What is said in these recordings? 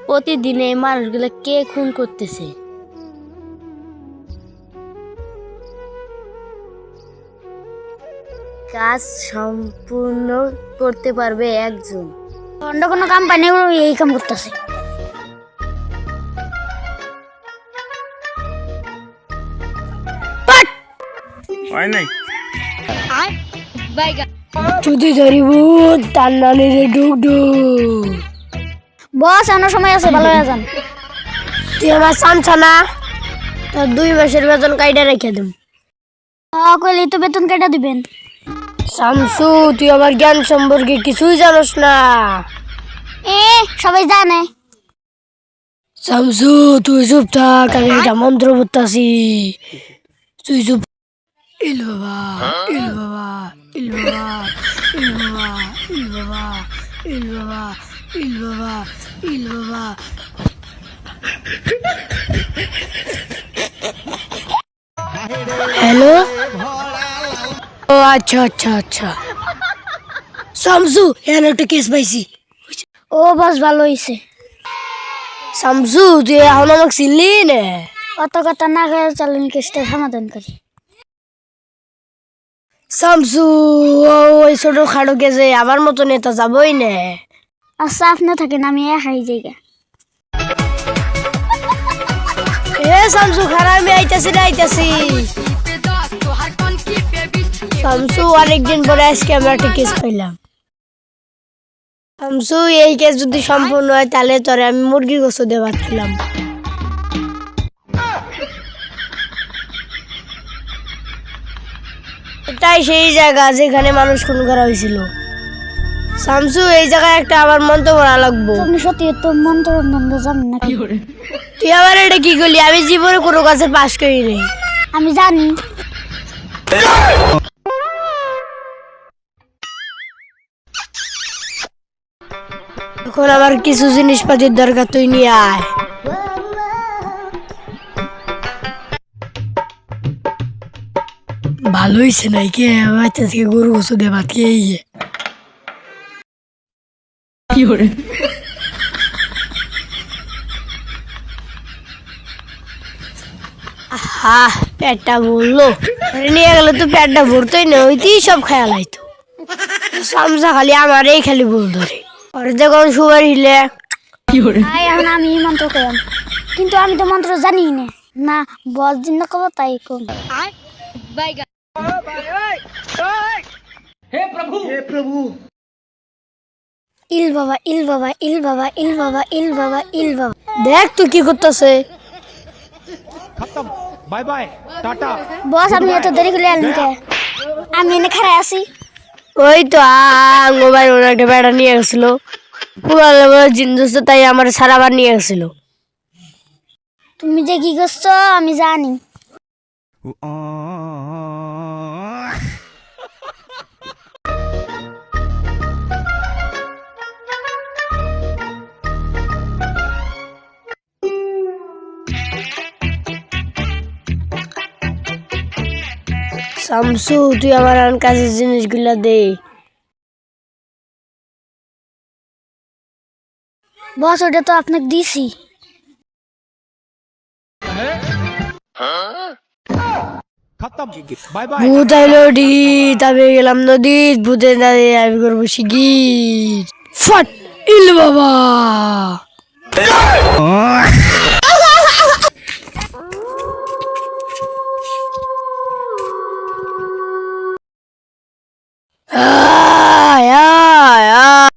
প্রতিদিন এই মানুষগুলো কে খুন করতেছে? কাজ সম্পূর্ণ করতে পারবে একজন। অন্য কোনো কোম্পানি এই কাম করতেছে। যদি ধরিব তার নানিরে ডুক ডুক। বস আনার সময় আছে, ভালো হয়ে যান। তুই আমার চামচা না, তোর 2 মাসের বেতন কাইটা রেখে দেব। কইলে তো বেতন কেটে দিবেন। শামসু, তুই আমার জ্ঞান সম্পর্কে কিছুই জানোস না। সবাই জানে। শামসু, তুই চুপ থাক, আমি একটা মন্ত্র পড়তাছি। তুই চুপ। ইল বাবা, ইল বাবা, ইল বাবা, ইল বাবা, ইল বাবা, ইল বাবা, ইল বাবা, ইল বাবা। হ্যালো। ও আচ্ছা আচ্ছা আচ্ছা। শামসু, এখানে একটা কেস পাইছি। ও বস ভালো হয়েছে। শামসু, তুই এখন আমাকে চিনলি না? অত কথা না করে চলেন কেসটা সমাধান করি। শামসু, ওই ছোট খাটো কেসে আমার মতো নেতা যাবই না। আচ্ছা আপনি থাকেন, আমি একাই জায়গা। শামসু খারাপ, আমি আইতাছি না আইতাছি। শামসু, অনেকদিন পরে আজকে আমরা একটা কেস পাইলাম। শামসু, এই কেস যদি সম্পূর্ণ হয় তাহলে তোরে আমি মুরগির গোশত দিয়ে ভাত খেলাম। এটাই সেই জায়গা যেখানে মানুষ খুন করা হয়েছিল। শামসু, এই জায়গায় একটা আবার মন্ত্র পড়া লাগবো। আপনি সত্যি তো মন্ত্র জানেন না? তুই আবার এটা কি করলি? আমি জীবনে কোনো কাছে পাস করি নাই। আমি জানি। এখন আমার কিছু জিনিসপাতির দরকার, তুই নিয়ে আয়। ভালো হয়েছে নাই কে বাচ্চা থেকে গরু গোসু দিয়ে ভাত খেয়ে গিয়ে। আহা, পেটটা ভরলো। নিয়ে গেলে তো পেটটা ভরতোই না, ওইতেই সব খেয়াল হইতো। সামসা খালি আমারই খালি ভুল ধরে। পরে যখন সুবার হিলে এখন আমি মন্ত্র করাম, কিন্তু আমি তো মন্ত্র জানি না। না বস দিন না কব তাই কম। ইল বাবা, ইল বাবা, ইল বাবা, ইল বাবা, ইল বাবা, ইল বাবা। দেখ তুই কি করতেছে। Bye bye tata. বস আপনি এত দেরি করে এলেন কে? আমি এনে খারাপ আছি। ওই তো মোবাইল ওর একটা বেড়া নিয়ে গেছিল, পুরো জিনিস, তাই আমার সারাবার নিয়ে গেছিল। তুমি যে কি করছো আমি জানি। শামসু, তুই আমার কাজের জিনিসগুলা দে। বস ওটা তো আপনাকে দিছি। Bye bye. ভূত আইলো ডিগিট, আমি গেলাম নদীত, ভূতে দাঁড়িয়ে আমি করবো শিগির। ফট ইল বাবা। আয়, আয়, আয়।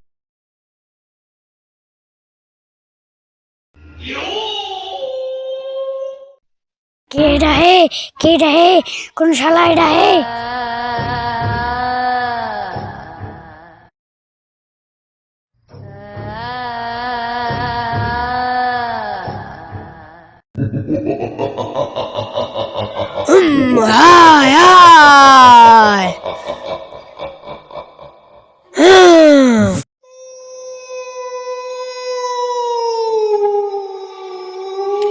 কে ডাহে, কে ডাহে, কোন শালায় ডাহে? আয়, আয়।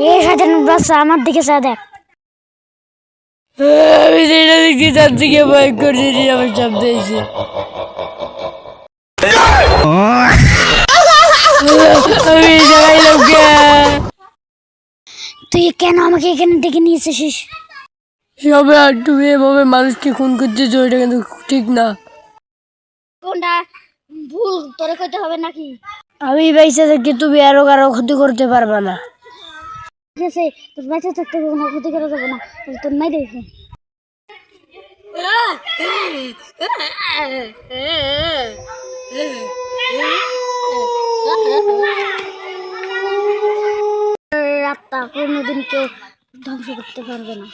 এ সাধারণ বাচ্চা আমার দিকে চা দেখ। আমি যেটা দেখছি তার থেকে ভয় করছি, আমার শব্দ এসে। আমি জানাইলাম কে তুই কেন আমাকে এখানে ডেকে নিয়ে এসেছিস? সবে আর তুমি এভাবে মানুষকে খুন করতেছো, এটা কিন্তু ঠিক না। কোনটা ভুল তোরে কইতে হবে নাকি? আমি বেঁচে থাকি, তুমি আরো কারো ক্ষতি করতে পারবে না। ঠিক আছে, তোর বেঁচে থাকতে কোনো ক্ষতি করা যাবে না, তাহলে তোর নাই দেখে। রাতটা কোনোদিন কেউ ধ্বংস করতে পারবে না।